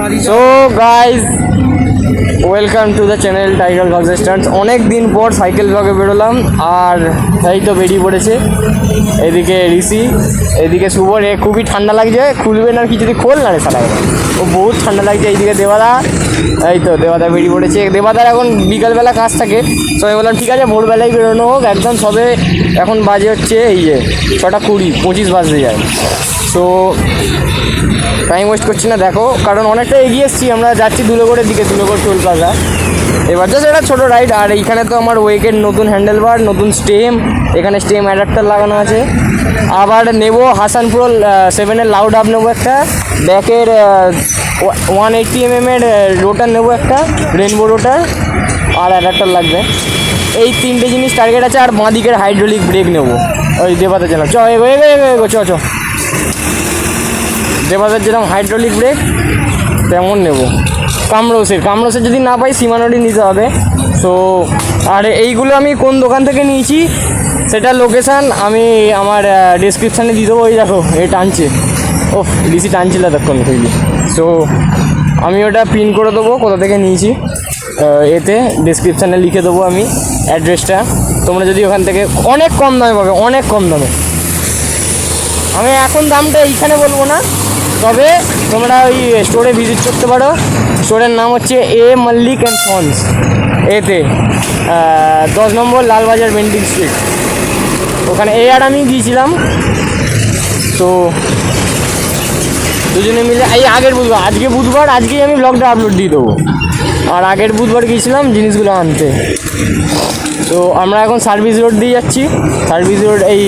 So guys welcome to the channel tiger blogs stunts. অনেক দিন পর সাইকেল ব্লগে বেরোলাম আর এই তো বেরিয়ে পড়েছে। এদিকে ঋষি, এদিকে শুভ। রে খুবই ঠান্ডা লাগছে, খুলবে না কি যদি খোল না রে সারা, ও বহুত ঠান্ডা লাগছে। এইদিকে দেবাদা, এই তো দেবাদা বেরিয়ে পড়েছে। দেবাদার এখন বিকালবেলা কাজ থাকে, সবাই বললাম ঠিক আছে ভোরবেলায় বেরোনো হোক। একদম সবে এখন বাজে হচ্ছে এই যে 6:20, 25 বাজতে যায়। সো টাইম ওয়েস্ট করছি না, দেখো, কারণ অনেকটা এগিয়ে এসেছি। আমরা যাচ্ছি ধুলোগড়ের দিকে, ধুলোগড় টোল প্লাজা। এবার জাস্ট একটা ছোটো রাইড। আর এইখানে তো আমার ওয়েকের নতুন হ্যান্ডেলবার, নতুন স্টেম, এখানে স্টেম অ্যাডাপ্টার লাগানো আছে। আবার নেবো হাসানপুর 7-এর লাউড আপ নেবো একটা, ব্যাকের 180 mm রোটার নেবো একটা, রেনবো রোটার, আর অ্যাডাপ্টার লাগবে। এই তিনটে জিনিস টার্গেট আছে। আর বাঁ দিকের হাইড্রোলিক ব্রেক নেবো, ওই দেবাতে জানাম। চ দেবাদের যেরকম হাইড্রোলিক ব্রেক তেমন নেব। কামরোসের যদি না পাই সীমানোটি নিতে হবে। সো আর এইগুলো আমি কোন দোকান থেকে নিয়েছি সেটা লোকেশান আমি আমার ডিসক্রিপশানে দিয়ে দেবো। ওই দেখো এ টানছে, ও ডিসি টানছিল এতক্ষণ খুবই। সো আমি ওটা পিন করে দেবো কোথা থেকে নিয়েছি, এতে ডিসক্রিপশানে লিখে দেবো আমি অ্যাড্রেসটা। তোমরা যদি ওখান থেকে অনেক কম দামে পাবে, অনেক কম দামে। আমি এখন দামটা এইখানে বলবো না, তবে তোমরা ওই স্টোরে ভিজিট করতে পারো। স্টোরের নাম হচ্ছে এ মল্লিক অ্যান্ড সন্স, এতে 10 নম্বর লালবাজার বেন্ডিং স্ট্রিট, ওখানে আর আমি গিয়েছিলাম। তো দুজনে মিলে এই আগের বুধবার, আজকে বুধবার, আজকেই আমি ব্লগটা আপলোড দিয়ে দেবো। আর আগের বুধবার গিয়েছিলাম জিনিসগুলো আনতে। তো আমরা এখন সার্ভিস রোড দিয়ে যাচ্ছি। সার্ভিস রোড এই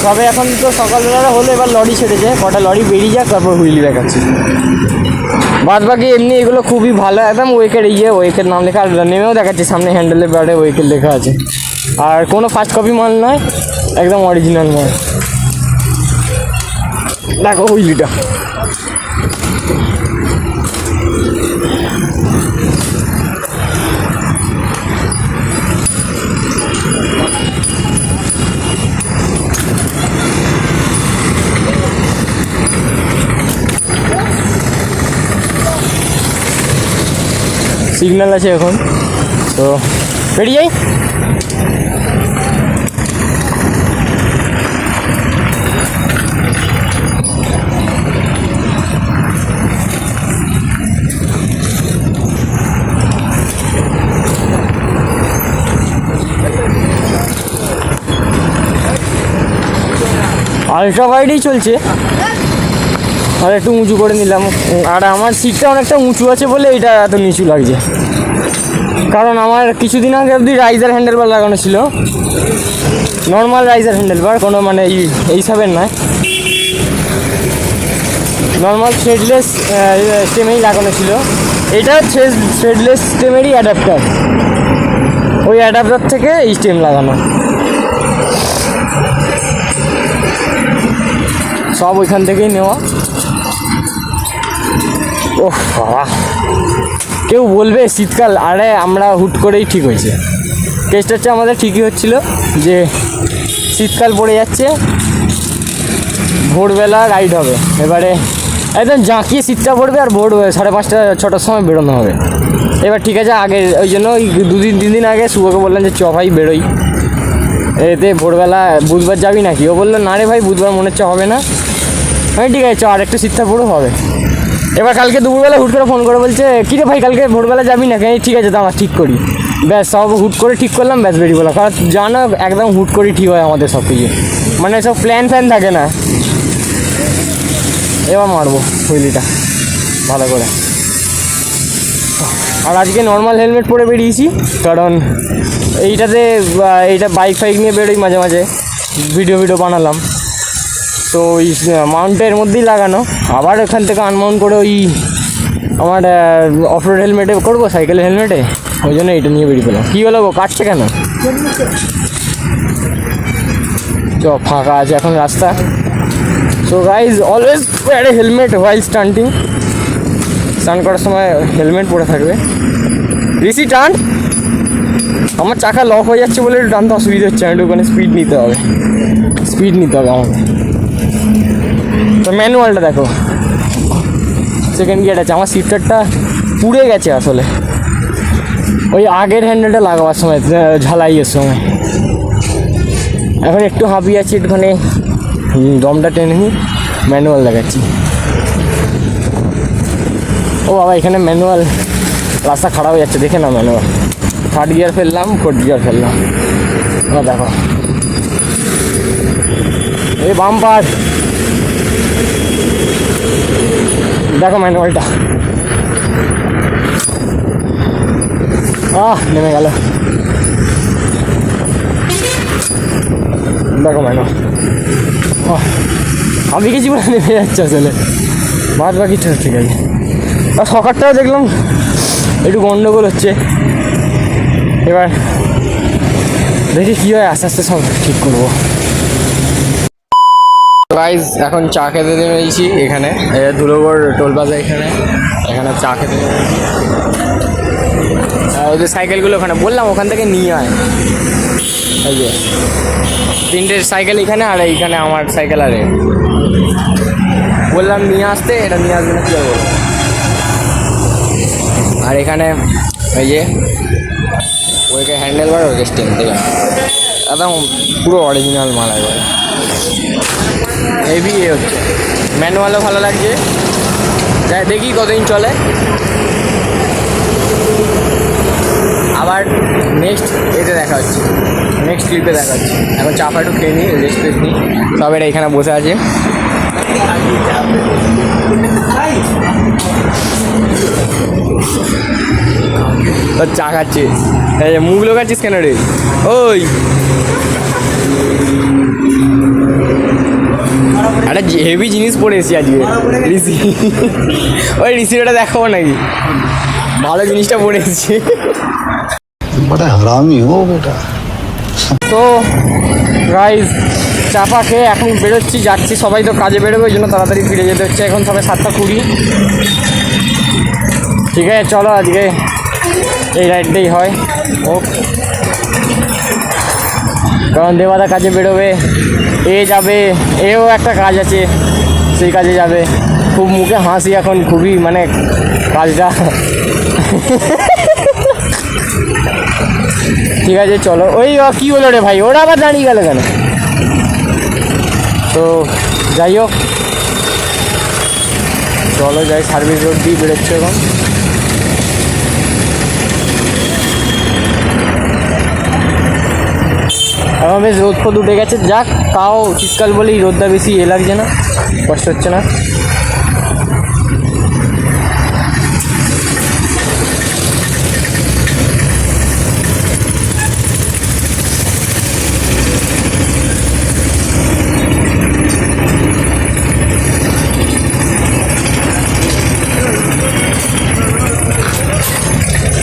তবে এখন তো সকালবেলা হলো, এবার লরি ছেড়েছে, কটা লরি বেরিয়ে যাক তারপর হুইলি দেখাচ্ছি। বাদ বাকি এমনি এগুলো খুবই ভালো, একদম ওয়েকের ওয়েকের নাম লেখা, আর নেমেও দেখাচ্ছে সামনে হ্যান্ডেলের ব্যাডে ওয়েকের লেখা আছে। আর কোনো ফার্স্ট কপি মাল নয়, একদম অরিজিনাল মাল। দেখো হুইলিটা, সিগন্যাল আছে এখন। তো বেরিয়ে যাই। আলট্রা ওয়াইডই চলছে, আর একটু উঁচু করে নিলাম। আর আমার সিটটা অনেকটা উঁচু আছে বলে এটা এত নিচু লাগছে, কারণ আমার কিছুদিন আগে অবধি রাইজার হ্যান্ডেলবার লাগানো ছিল, নর্মাল রাইজার হ্যান্ডেলবার, কোনো মানে এইসবের নয়, নর্মাল থ্রেডলেস স্টেমেই লাগানো ছিল। এটা থ্রেডলেস স্টেমেরই অ্যাডাপ্টার, ওই অ্যাডাপ্টার থেকে এই স্টেম লাগানো, সব ওইখান থেকেই নেওয়া। ওহ বাবা, কেউ বলবে শীতকাল, আরে আমরা হুট করেই ঠিক হয়েছে। কেসটা হচ্ছে আমাদের ঠিকই হচ্ছিল যে শীতকাল পড়ে যাচ্ছে, ভোরবেলা রাইড হবে, এবারে একদম জাঁকিয়ে শীতটা পড়বে আর ভোর 5:30 6টার সময় বেরোনো হবে। এবার ঠিক আছে, আগে ওই জন্য ওই 2-3 দিন আগে শুভকে বললাম যে চ ভাই বেরোই, এতে ভোরবেলা বুধবার যাবি নাকি? ও বললো না রে ভাই বুধবার মনে হচ্ছে হবে না। হ্যাঁ ঠিক আছে চ, আর একটু শীতটা পুরো হবে। এবার কালকে দুপুরবেলা হুট করে ফোন করে বলছে কী রে ভাই কালকে ভোরবেলা যাবি নাকি? ঠিক আছে দাঁড়া ঠিক করি, ব্যাস সব হুট করে ঠিক করলাম, ব্যাস বেরিয়ে বললাম। কারণ জানো একদম হুট করে ঠিক হয় আমাদের সব কিছু, মানে সব প্ল্যান থাকে না। এবার মারবো হুইলিটা ভালো করে। আর আজকে নর্মাল হেলমেট পরে বেরিয়েছি, কারণ এইটা বাইক ফাইক নিয়ে বেরোই মাঝে মাঝে, ভিডিও বানালাম। তো ওই মাউন্টের মধ্যেই লাগানো, আবার এখান থেকে আনমাউন্ট করে ওই আমার অফরোড হেলমেটে করবো, সাইকেলের হেলমেটে, ওই জন্য এইটা নিয়ে বেরিয়ে পেলাম। কী হলো গো, কাটছে কেন? চ ফাঁকা আছে এখন রাস্তা। সো গাইজ অলওয়েজ ওয়্যার এ হেলমেট হোয়াইল স্টান্টিং। স্টান করার সময় হেলমেট পরে থাকবে। ঋষি টান, আমার চাকা লক হয়ে যাচ্ছে বলে একটু টানতে অসুবিধা হচ্ছে, একটু ওখানে স্পিড নিতে হবে আমাকে। তো ম্যানুয়ালটা দেখো, সেকেন্ড গিয়ার আছে। আমার শিফটারটা পুড়ে গেছে আসলে ওই আগের হ্যান্ডেলটা লাগাবার সময়, ঝালাইয়ের সময়। এখন একটু হাঁপিয়ে আছি, একটুখানি দমটা টেনে নিই, ম্যানুয়াল দেখাচ্ছি। ও বাবা, এখানে ম্যানুয়াল, রাস্তা খারাপ হয়ে যাচ্ছে, দেখে না ম্যানুয়াল। থার্ড গিয়ার ফেললাম, ফোর্থ গিয়ার ফেললাম। দেখো এই বাম্পার, দেখো ম্যানুয়ালটা, নেমে গেল। দেখো ম্যানুয়াল, আমি কিছু বলে নেমে যাচ্ছে আসলে, বাদ বাকি ঠিক আছে। আর সকারটাও দেখলাম একটু গন্ডগোল হচ্ছে, এবার দেখি কী হয়, আস্তে আস্তে সব ঠিক করবো। গাইজ এখন চা খেতে নেমেছি এখানে, ধুলোগড় টোল প্লাজা, এখানে চা খেতে নেমেছি। ওদের সাইকেলগুলো ওখানে বললাম ওখান থেকে নিয়ে আয়, এই যে 3টে সাইকেল এখানে, আর এইখানে আমার সাইকেল, আরে বললাম নিয়ে আসতে, এটা নিয়ে আসবে না কী বলবো। আর এখানে এই যে ওইকে হ্যান্ডেল বার, ওইকে স্টেন, ঠিক আছে, একদম পুরো অরিজিনাল মাল একবারে হেভি হচ্ছে। ম্যানুয়ালও ভালো লাগছে, যাই দেখি কতদিন চলে। আবার নেক্সট এতে দেখা হচ্ছে, নেক্সট ক্লিপে দেখা হচ্ছে। এখন চাপা একটু খেয়ে নিই, রেস্ট ফেস্ট নিই। সব এটা এখানে বসে আছে, চা খাচ্ছে। এই যে মুখ লোকাচ্ছিস কেন রে? ওই একটা হেভি জিনিস পরে এসেছি আজকে, ঋষি। ওই ঋষির ওটা দেখাবো নাকি, ভালো জিনিসটা পরে এসেছি। তো গাইজ চাপা খেয়ে এখন বেরোচ্ছি, যাচ্ছি। সবাই তো কাজে বেরোবে, ওই জন্য তাড়াতাড়ি ফিরে যেতে হচ্ছে। এখন সবাই 7:20। ঠিক আছে, চলো আজকে এই রাইডটাই হয়। ও কারণ দেবাদা কাজে বেরোবে, এ যাবে, এও একটা কাজ আছে, সেই কাজে যাবে। খুব মুখে হাসি এখন, খুবই মানে কাজটা। ঠিক আছে চলো। ওই কী হলো রে ভাই, ওরা আবার দাঁড়িয়ে গেল কেন? তো যাই হোক, চলো যাই, সার্ভিস রোড দিয়ে বেরোচ্ছে এখন। এখন বেশ রোদ ফোদ উঠে গেছে, যাক তাও শীতকাল বলেই রোদটা বেশি লাগছে না, কষ্ট হচ্ছে না।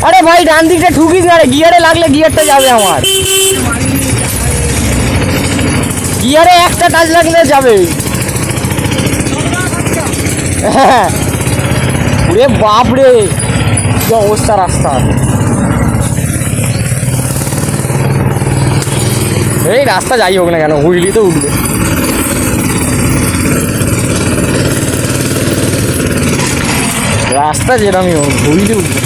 আরে ভাই ডান দিকটা ঠুকিস না রে, গিয়ারে লাগলে গিয়ারটা যাবে আমার, গিয়ারে একটা টাচ লাগলে যাবে। হ্যাঁ রে বাপ রে, কি অবস্থা রাস্তার। এই রাস্তা যাই হোক না কেন, হুইলি তো উঠবে। রাস্তা যেরকমই হোক, হুইলি উঠবে।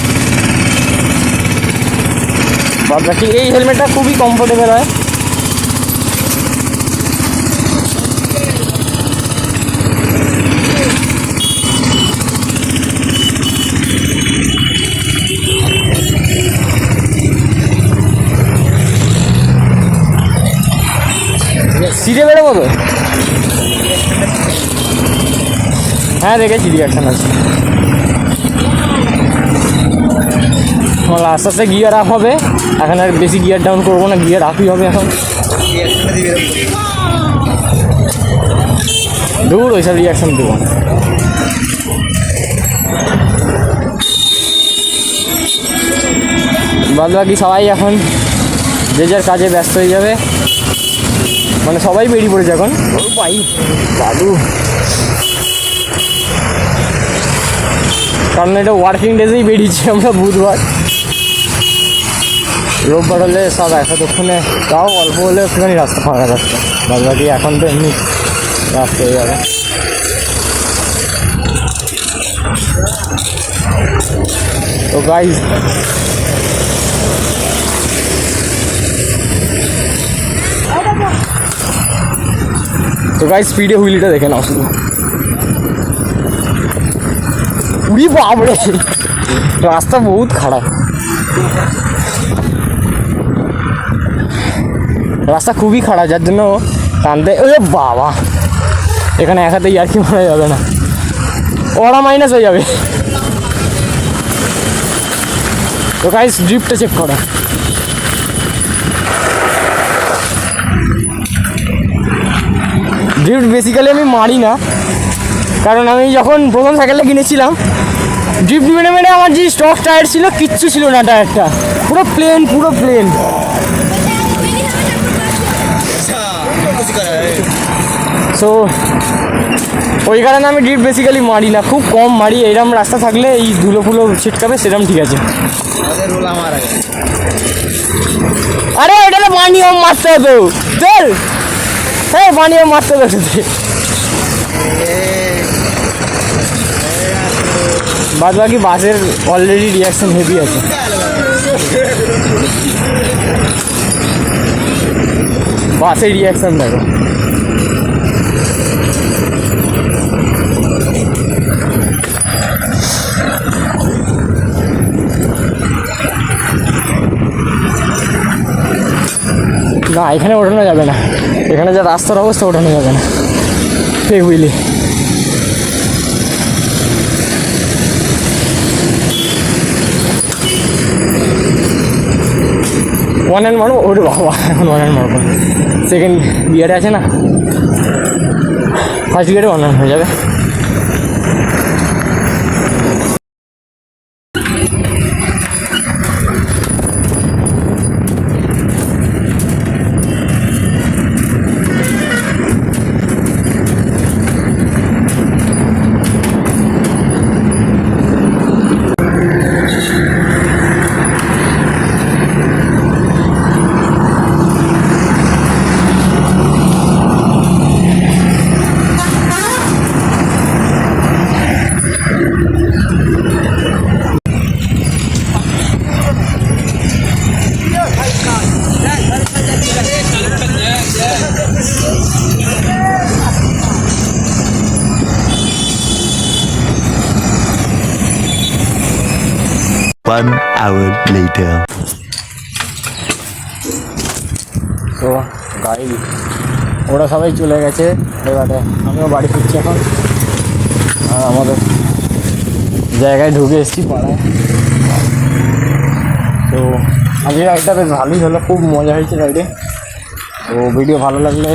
বাকি এই হেলমেটটা খুবই কমফোর্টেবল হয়। সিটে বেরোবো তো, হ্যাঁ দেখেছি রিয়াকশান আছে। আস্তে আস্তে গিয়ার আপ হবে, এখন আর বেশি গিয়ার ডাউন করবো না, গিয়ার আপই হবে এখন। দূর ওইসব রিয়াকশান দেবো। বাদ বাকি সবাই এখন যে যার কাজে ব্যস্ত হয়ে যাবে, মানে সবাই বেরিয়ে পড়েছে এখন। ও ভাই দাদু, কারণ এটা ওয়ার্কিং ডেজেই বেরিয়েছি আমরা, বুধবার রোববার হলে সব এতক্ষণে, তাও অল্প হলে একটুখানি রাস্তা ফাঁকা রাস্তা, বাদ বাকি এখন তো এমনি রাস্তা হয়ে যাবে। তো গাইস স্পিডে হুইলিটা দেখে নাও শুধু। উড়ি বাবরে, রাস্তা বহুত খারাপ, রাস্তা খুবই খারাপ, যার জন্য টানতে ওরে বাবা, এখানে এক হাতে ইয়ার্কি মারা যাবে না, ওরা মাইনাস হয়ে যাবে। তো গাইস ড্রিফটটা চেক করো। ড্রিফট বেসিক্যালি আমি মারি না, কারণ আমি যখন প্রথম সাইকেলটা কিনেছিলাম ড্রিফট মেনে মেনে আমার যে স্টক টায়ার ছিল কিচ্ছু ছিল না, টায়ারটা পুরো প্লেন, পুরো প্লেন। সো ওই কারণে আমি ড্রিফট বেসিক্যালি মারি না, খুব কম মারি। এরম রাস্তা থাকলে এই ধুলো ফুলো ছিটকাবে সেরকম ঠিক আছে। আরে এটা তো পানি হোম মারতে হতো, চল হ্যাঁ পানি হোম মারতে হতো। বাদ বাকি বাসের অলরেডি রিয়াকশন হেভি আছে। বাসের রিয়াকশন দেখো, না এখানে ওঠানো যাবে না, এখানে যা রাস্তার অবস্থা ওঠানো যাবে না। ঠিক বুঝলি, ওয়ান হ্যান্ড মারবো, ওরে বাবা এখন ওয়ান হ্যান্ড মারবো, সেকেন্ড গিয়ারে আছে না, ফার্স্ট গিয়ারে ওয়ান হ্যান্ড হয়ে যাবে। One hour later. তো গাড়ি ওরা সবাই চলে গেছে, এবারে আমিও বাড়ি ফিরছি এখন। আর আমাদের জায়গায় ঢুকে এসেছি পাড়ায়। তো আজকে রাইডটা বেশ ভালোই হলো, খুব মজা হয়েছে রাইডে। তো ভিডিও ভালো লাগলে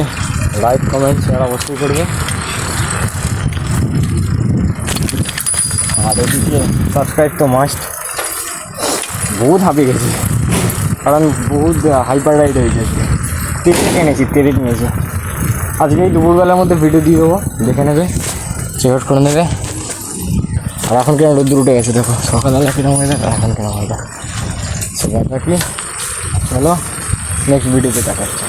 লাইক কমেন্ট শেয়ার অবশ্যই করবে, আর এদিকে সাবস্ক্রাইব তো মাস্ট। বহুত হাঁপিয়ে গেছি, কারণ বহুত হাইপার রাইড হয়েছে। তেরে কিনেছি, তেরে নিয়েছি। আজকেই দুপুরবেলার মধ্যে ভিডিও দিয়ে দেবো, দেখে নেবে, চেক আউট করে নেবে। আর এখন কেন রোদ্দুর উঠে গেছে দেখো, সকালবেলা কিরকম হয়ে যায়, এখন কেন হয়ে যায়। সে ব্যাপার কি, চলো নেক্সট ভিডিওতে দেখাচ্ছি।